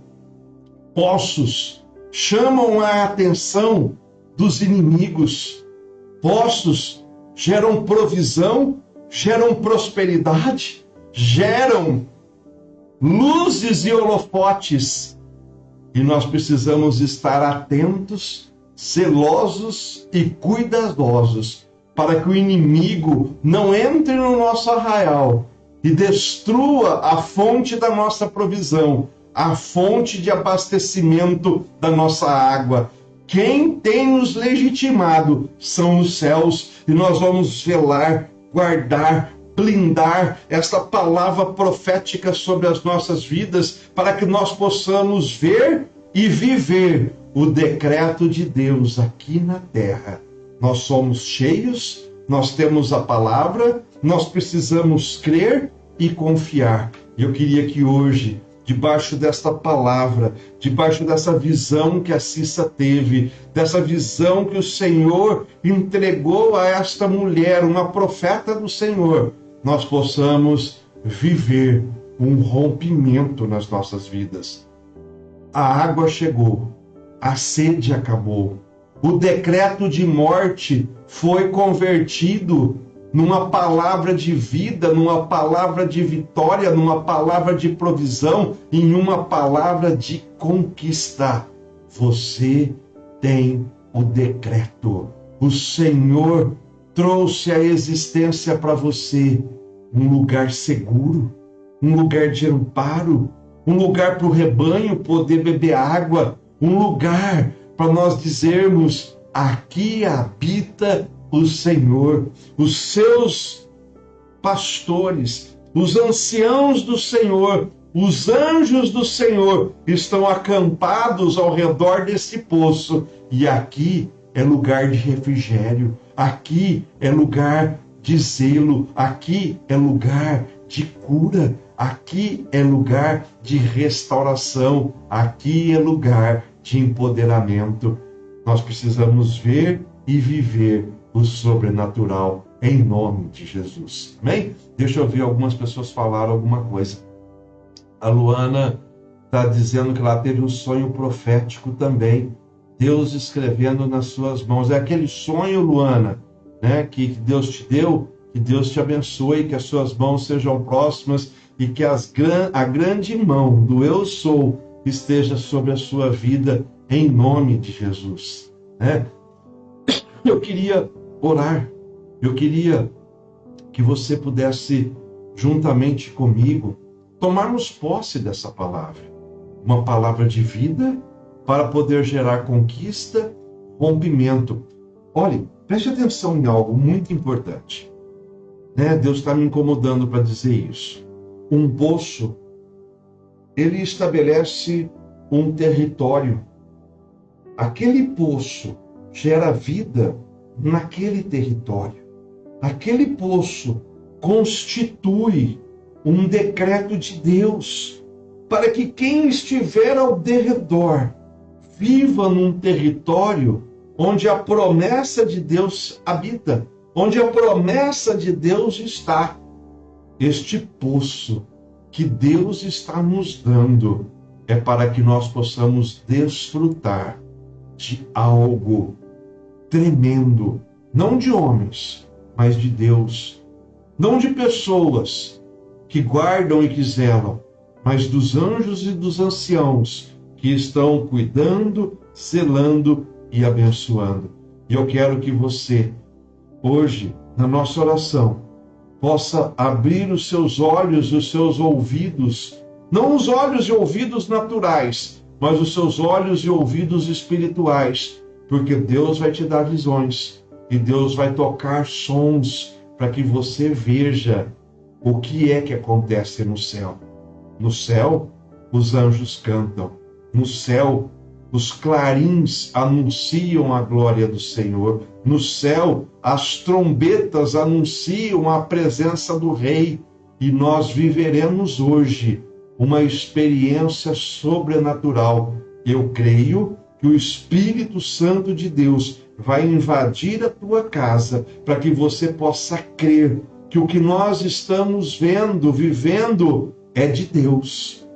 Poços chamam a atenção dos inimigos. Poços geram provisão, geram prosperidade, geram luzes e holofotes. E nós precisamos estar atentos, zelosos e cuidadosos para que o inimigo não entre no nosso arraial e destrua a fonte da nossa provisão, a fonte de abastecimento da nossa água. Quem tem nos legitimado são os céus, e nós vamos velar, guardar, blindar esta palavra profética sobre as nossas vidas, para que nós possamos ver e viver o decreto de Deus aqui na terra. Nós somos cheios, nós temos a palavra, nós precisamos crer e confiar. E eu queria que hoje, debaixo desta palavra, debaixo dessa visão que a Cissa teve, dessa visão que o Senhor entregou a esta mulher, uma profeta do Senhor, nós possamos viver um rompimento nas nossas vidas. A água chegou, a sede acabou, o decreto de morte foi convertido numa palavra de vida, numa palavra de vitória, numa palavra de provisão, em uma palavra de conquista. Você tem o decreto. O Senhor trouxe à existência para você um lugar seguro, um lugar de amparo, um lugar para o rebanho poder beber água, um lugar para nós dizermos: aqui habita o Senhor. Os seus pastores, os anciãos do Senhor, os anjos do Senhor estão acampados ao redor desse poço. E aqui é lugar de refrigério, aqui é lugar de zelo, aqui é lugar de cura, aqui é lugar de restauração, aqui é lugar de empoderamento. Nós precisamos ver e viver o sobrenatural em nome de Jesus. Amém? Deixa eu ouvir algumas pessoas falar alguma coisa. A Luana está dizendo que ela teve um sonho profético também. Deus escrevendo nas suas mãos. É aquele sonho, Luana, né, que Deus te deu, que Deus te abençoe, que as suas mãos sejam próximas e que a grande mão do Eu Sou esteja sobre a sua vida em nome de Jesus. Né? Eu queria orar, eu queria que você pudesse, juntamente comigo, tomarmos posse dessa palavra. Uma palavra de vida para poder gerar conquista, rompimento. Olhe, preste atenção em algo muito importante. Né? Deus está me incomodando para dizer isso. Um poço, ele estabelece um território. Aquele poço gera vida naquele território. Aquele poço constitui um decreto de Deus para que quem estiver ao derredor viva num território onde a promessa de Deus habita, onde a promessa de Deus está. Este poço que Deus está nos dando é para que nós possamos desfrutar de algo tremendo, não de homens, mas de Deus, não de pessoas que guardam e que zelam, mas dos anjos e dos anciãos que estão cuidando, zelando e abençoando. E eu quero que você, hoje, na nossa oração, possa abrir os seus olhos e os seus ouvidos, não os olhos e ouvidos naturais, mas os seus olhos e ouvidos espirituais, porque Deus vai te dar visões e Deus vai tocar sons para que você veja o que é que acontece no céu. No céu, os anjos cantam. No céu, os clarins anunciam a glória do Senhor. No céu, as trombetas anunciam a presença do Rei. E nós viveremos hoje uma experiência sobrenatural. Eu creio que o Espírito Santo de Deus vai invadir a tua casa para que você possa crer que o que nós estamos vendo, vivendo, é de Deus.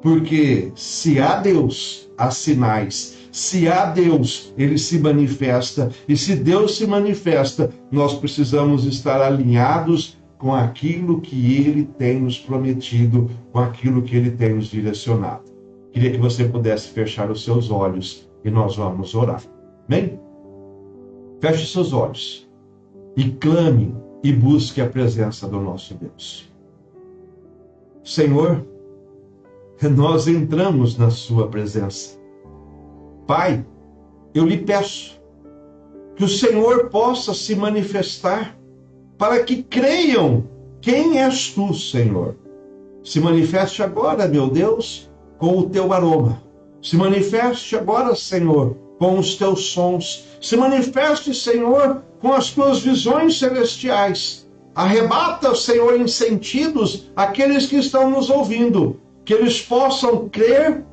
Porque se há Deus, há sinais. Se há Deus, Ele se manifesta. E se Deus se manifesta, nós precisamos estar alinhados com aquilo que Ele tem nos prometido, com aquilo que Ele tem nos direcionado. Queria que você pudesse fechar os seus olhos e nós vamos orar. Amém? Feche seus olhos e clame e busque a presença do nosso Deus. Senhor, nós entramos na sua presença. Pai, eu lhe peço que o Senhor possa se manifestar para que creiam quem és tu, Senhor. Se manifeste agora, meu Deus, com o teu aroma. Se manifeste agora, Senhor, com os teus sons. Se manifeste, Senhor, com as tuas visões celestiais. Arrebata, Senhor, em sentidos aqueles que estão nos ouvindo, que eles possam crer,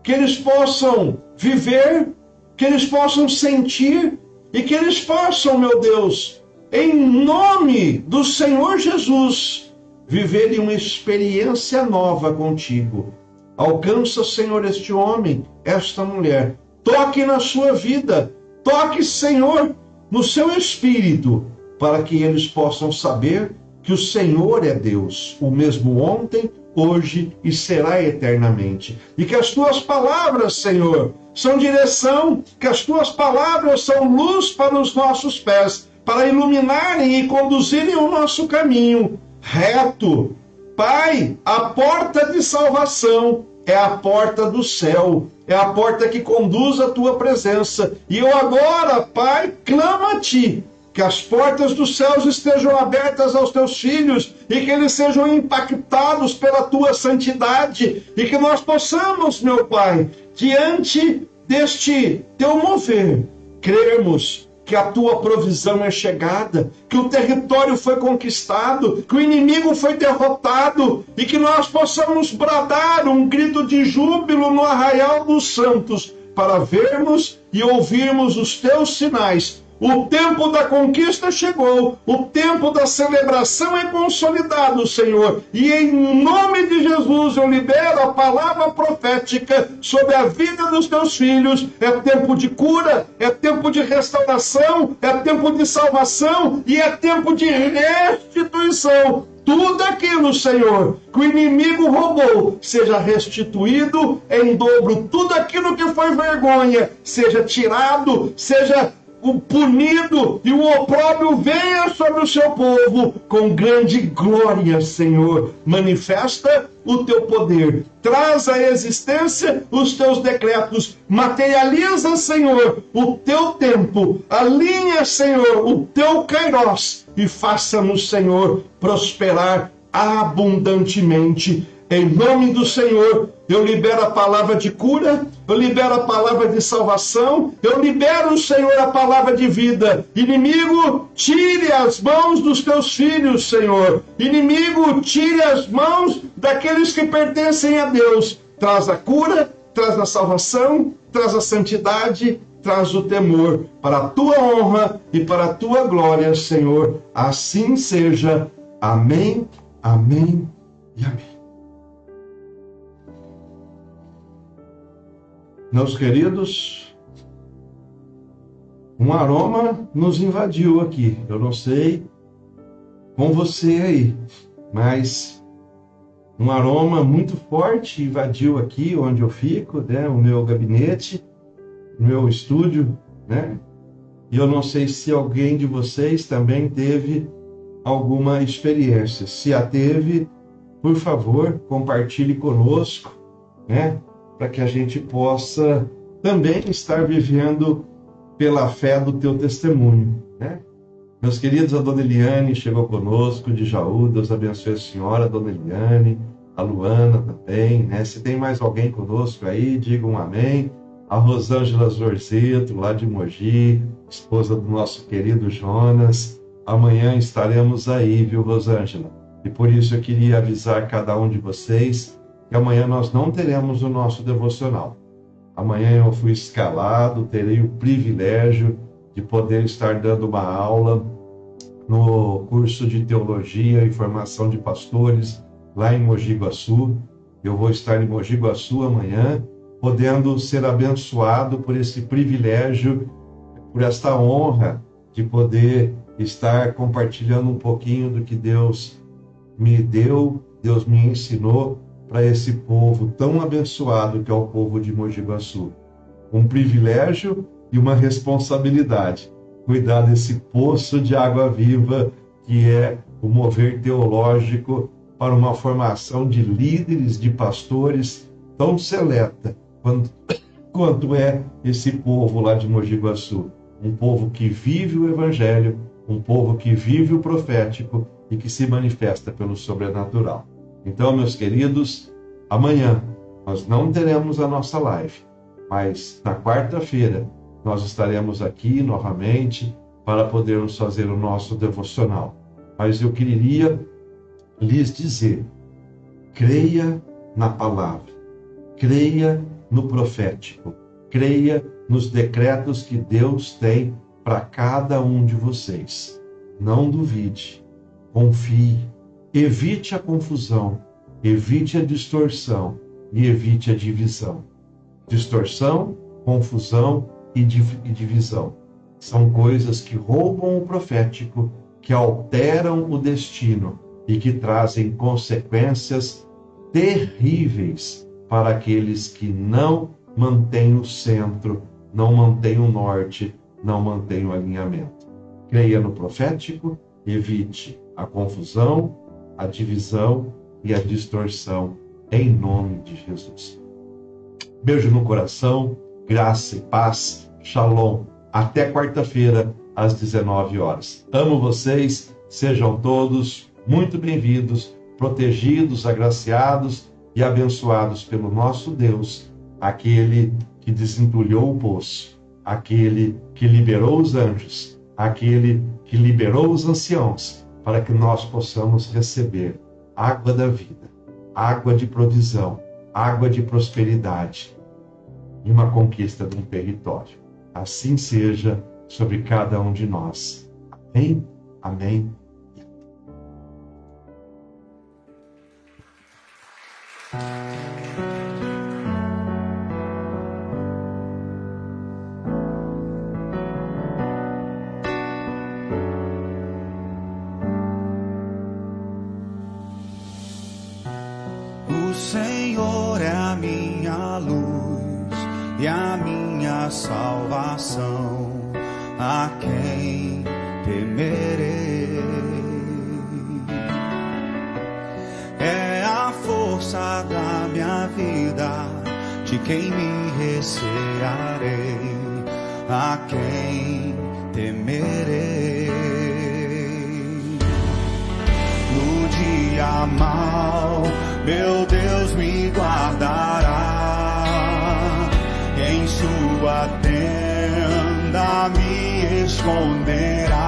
que eles possam viver, que eles possam sentir e que eles possam, meu Deus, em nome do Senhor Jesus, viverem uma experiência nova contigo. Alcança, Senhor, este homem, esta mulher. Toque na sua vida. Toque, Senhor, no seu espírito, para que eles possam saber que o Senhor é Deus, o mesmo ontem, hoje e será eternamente. E que as tuas palavras, Senhor, são direção, que as tuas palavras são luz para os nossos pés, para iluminarem e conduzirem o nosso caminho reto. Pai, a porta de salvação é a porta do céu, é a porta que conduz à tua presença. E eu agora, Pai, clamo a ti, que as portas dos céus estejam abertas aos teus filhos e que eles sejam impactados pela tua santidade e que nós possamos, meu Pai, diante deste teu mover, crermos que a tua provisão é chegada, que o território foi conquistado, que o inimigo foi derrotado e que nós possamos bradar um grito de júbilo no arraial dos santos para vermos e ouvirmos os teus sinais. O tempo da conquista chegou, o tempo da celebração é consolidado, Senhor. E em nome de Jesus eu libero a palavra profética sobre a vida dos teus filhos. É tempo de cura, é tempo de restauração, é tempo de salvação e é tempo de restituição. Tudo aquilo, Senhor, que o inimigo roubou, seja restituído em dobro. Tudo aquilo que foi vergonha, seja tirado, seja o punido e o opróbrio venha sobre o seu povo com grande glória, Senhor. Manifesta o teu poder, traz à existência os teus decretos, materializa, Senhor, o teu tempo, alinha, Senhor, o teu kairós e faça-nos, Senhor, prosperar abundantemente. Em nome do Senhor, eu libero a palavra de cura, eu libero a palavra de salvação, eu libero, Senhor, a palavra de vida. Inimigo, tire as mãos dos teus filhos, Senhor. Inimigo, tire as mãos daqueles que pertencem a Deus. Traz a cura, traz a salvação, traz a santidade, traz o temor para a tua honra e para a tua glória, Senhor. Assim seja. Amém, amém e amém. Meus queridos, um aroma nos invadiu aqui. Eu não sei com você aí, mas um aroma muito forte invadiu aqui onde eu fico, né? O meu gabinete, o meu estúdio, né? E eu não sei se alguém de vocês também teve alguma experiência. Se a teve, por favor, compartilhe conosco, né? Para que a gente possa também estar vivendo pela fé do teu testemunho, né? Meus queridos, a Dona Eliane chegou conosco de Jaú, Deus abençoe a senhora, a Dona Eliane, a Luana também, né? Se tem mais alguém conosco aí, diga um amém. A Rosângela Zorzeto, lá de Mogi, esposa do nosso querido Jonas. Amanhã estaremos aí, viu, Rosângela? E por isso eu queria avisar cada um de vocês que amanhã nós não teremos o nosso devocional. Amanhã eu fui escalado, terei o privilégio de poder estar dando uma aula no curso de Teologia e Formação de Pastores, lá em Mogi Guaçu. Eu vou estar em Mogi Guaçu amanhã, podendo ser abençoado por esse privilégio, por esta honra de poder estar compartilhando um pouquinho do que Deus me deu, Deus me ensinou, para esse povo tão abençoado que é o povo de Mogi Guaçu. Um privilégio e uma responsabilidade. Cuidar desse poço de água viva que é o mover teológico para uma formação de líderes, de pastores tão seleta quanto é esse povo lá de Mogi Guaçu. Um povo que vive o evangelho, um povo que vive o profético e que se manifesta pelo sobrenatural. Então, meus queridos, amanhã nós não teremos a nossa live, mas na quarta-feira nós estaremos aqui novamente para podermos fazer o nosso devocional. Mas eu queria lhes dizer, creia na palavra, creia no profético, creia nos decretos que Deus tem para cada um de vocês. Não duvide, confie. Evite a confusão, evite a distorção e evite a divisão. Distorção, confusão e divisão são coisas que roubam o profético, que alteram o destino e que trazem consequências terríveis para aqueles que não mantêm o centro, não mantêm o norte, não mantêm o alinhamento. Creia no profético, evite a confusão, a divisão e a distorção, em nome de Jesus. Beijo no coração, graça e paz, shalom. Até quarta-feira, às 19 horas. Amo vocês, sejam todos muito bem-vindos, protegidos, agraciados e abençoados pelo nosso Deus, aquele que desentulhou o poço, aquele que liberou os anjos, aquele que liberou os anciãos, para que nós possamos receber água da vida, água de provisão, água de prosperidade e uma conquista de um território. Assim seja sobre cada um de nós. Amém, amém. O Senhor é a minha luz e a minha salvação, a quem temerei? É a força da minha vida, de quem me recearei, a quem temerei? No dia mau, meu Deus me guardará, em sua tenda me esconderá.